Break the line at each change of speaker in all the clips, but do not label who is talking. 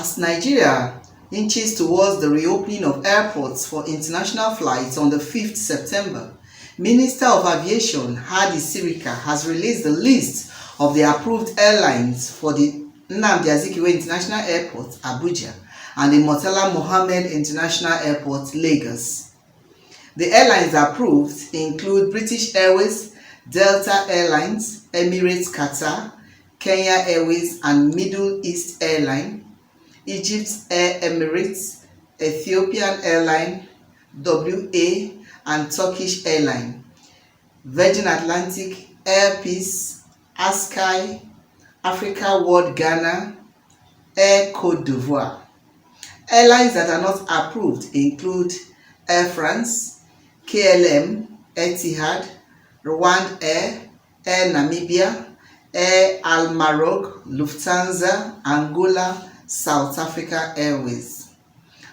As Nigeria inches towards the reopening of airports for international flights on the 5th September, Minister of Aviation Hadi Sirika has released the list of the approved airlines for the Nnamdi Azikiwe International Airport, Abuja, and the Murtala Mohammed International Airport, Lagos. The airlines approved include British Airways, Delta Airlines, Emirates Qatar, Kenya Airways and Middle East Airline, Egypt Air Emirates, Ethiopian Airline, WA and Turkish Airline, Virgin Atlantic, Air Peace, Askai, Africa World Ghana, Air Cote d'Ivoire. Airlines that are not approved include Air France, KLM, Etihad, Rwanda Air, Air Namibia, Air Al Maroc, Lufthansa, Angola, South Africa Airways.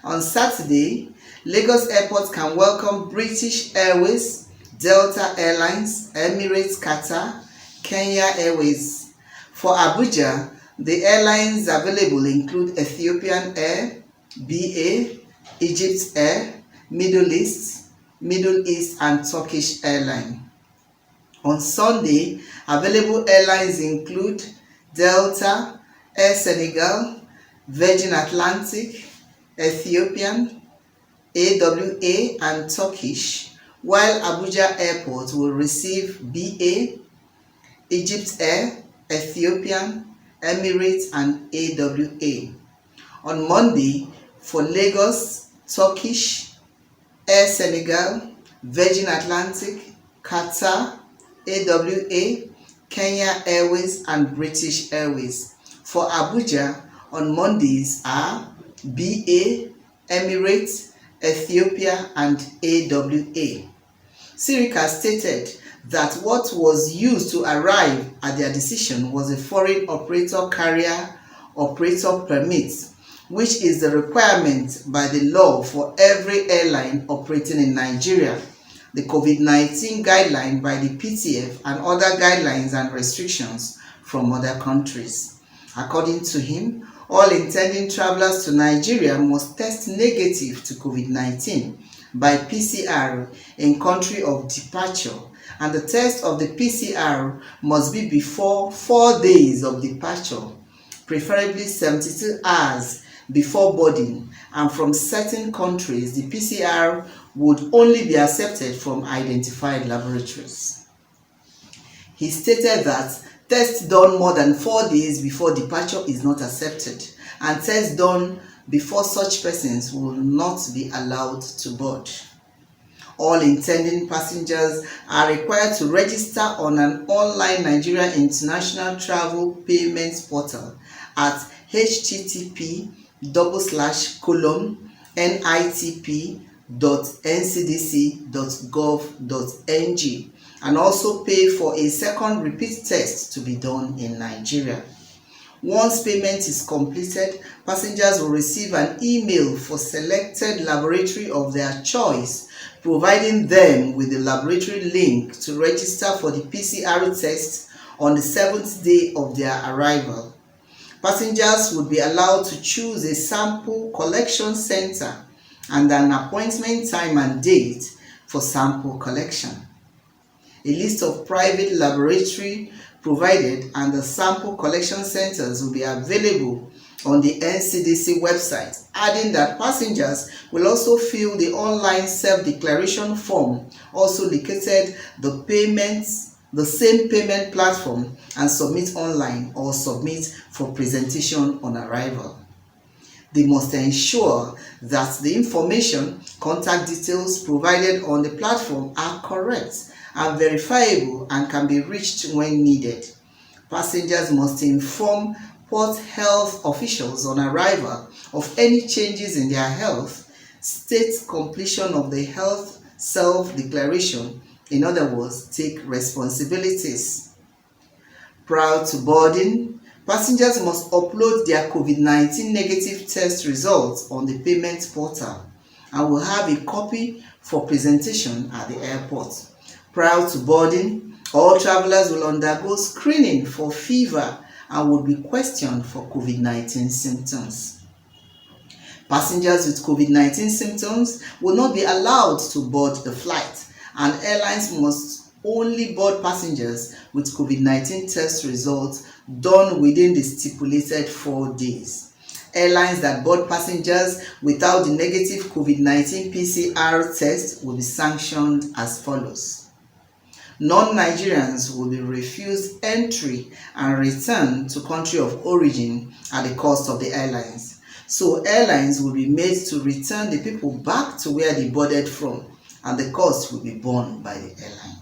On Saturday, Lagos Airport can welcome British Airways, Delta Airlines, Emirates Qatar, Kenya Airways. For Abuja, the airlines available include Ethiopian Air, BA, Egypt Air, Middle East and Turkish Airline. On Sunday, available airlines include Delta, Air Senegal, Virgin Atlantic, Ethiopian, AWA and Turkish, while Abuja Airport will receive BA, Egypt Air, Ethiopian, Emirates and AWA. On Monday, for Lagos, Turkish, Air Senegal, Virgin Atlantic, Qatar, AWA, Kenya Airways and British Airways. For Abuja, on Mondays are BA, Emirates, Ethiopia and AWA. Sirika stated that what was used to arrive at their decision was a foreign operator carrier operator permit, which is the requirement by the law for every airline operating in Nigeria, the COVID-19 guideline by the PTF and other guidelines and restrictions from other countries. According to him, all intending travelers to Nigeria must test negative to COVID-19 by PCR in country of departure, and the test of the PCR must be before 4 days of departure, preferably 72 hours before boarding, and from certain countries the PCR would only be accepted from identified laboratories. He stated that tests done more than 4 days before departure is not accepted, and tests done before such persons will not be allowed to board. All intending passengers are required to register on an online Nigeria International Travel Payments Portal at http://nitp.ncdc.gov.ng and also pay for a second repeat test to be done in Nigeria. Once payment is completed, passengers will receive an email for selected laboratory of their choice, providing them with the laboratory link to register for the PCR test on the 7th day of their arrival. Passengers would be allowed to choose a sample collection center and an appointment time and date for sample collection. A list of private laboratory provided and the sample collection centers will be available on the NCDC website, adding that passengers will also fill the online self-declaration form, also located the same payment platform, and submit online or submit for presentation on arrival. They must ensure that the information, contact details provided on the platform are correct and verifiable and can be reached when needed. Passengers must inform port health officials on arrival of any changes in their health, state completion of the health self-declaration, in other words, take responsibilities. Prior to boarding, passengers must upload their COVID-19 negative test results on the payment portal and will have a copy for presentation at the airport. Prior to boarding, all travelers will undergo screening for fever and will be questioned for COVID-19 symptoms. Passengers with COVID-19 symptoms will not be allowed to board the flight, and airlines must only board passengers with COVID-19 test results done within the stipulated 4 days. Airlines that board passengers without the negative COVID-19 PCR test will be sanctioned as follows. Non-Nigerians will be refused entry and return to country of origin at the cost of the airlines. So airlines will be made to return the people back to where they boarded from, and the cost will be borne by the airline.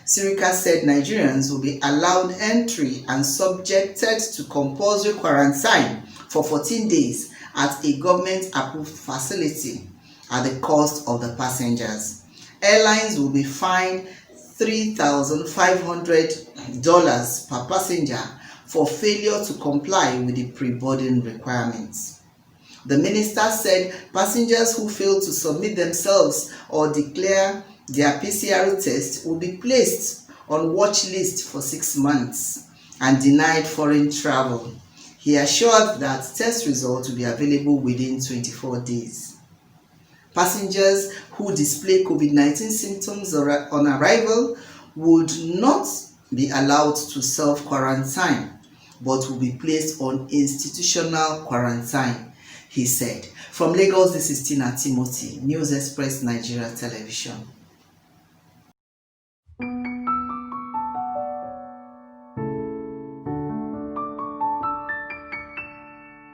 Sirika said Nigerians will be allowed entry and subjected to compulsory quarantine for 14 days at a government-approved facility at the cost of the passengers. Airlines will be fined $3,500 per passenger for failure to comply with the pre-boarding requirements. The minister said passengers who fail to submit themselves or declare their PCR test will be placed on watch list for 6 months and denied foreign travel. He assured that test results will be available within 24 days. Passengers who display COVID-19 symptoms on arrival would not be allowed to self-quarantine, but will be placed on institutional quarantine, he said. From Lagos, this is Tina Timothy, News Express Nigeria Television.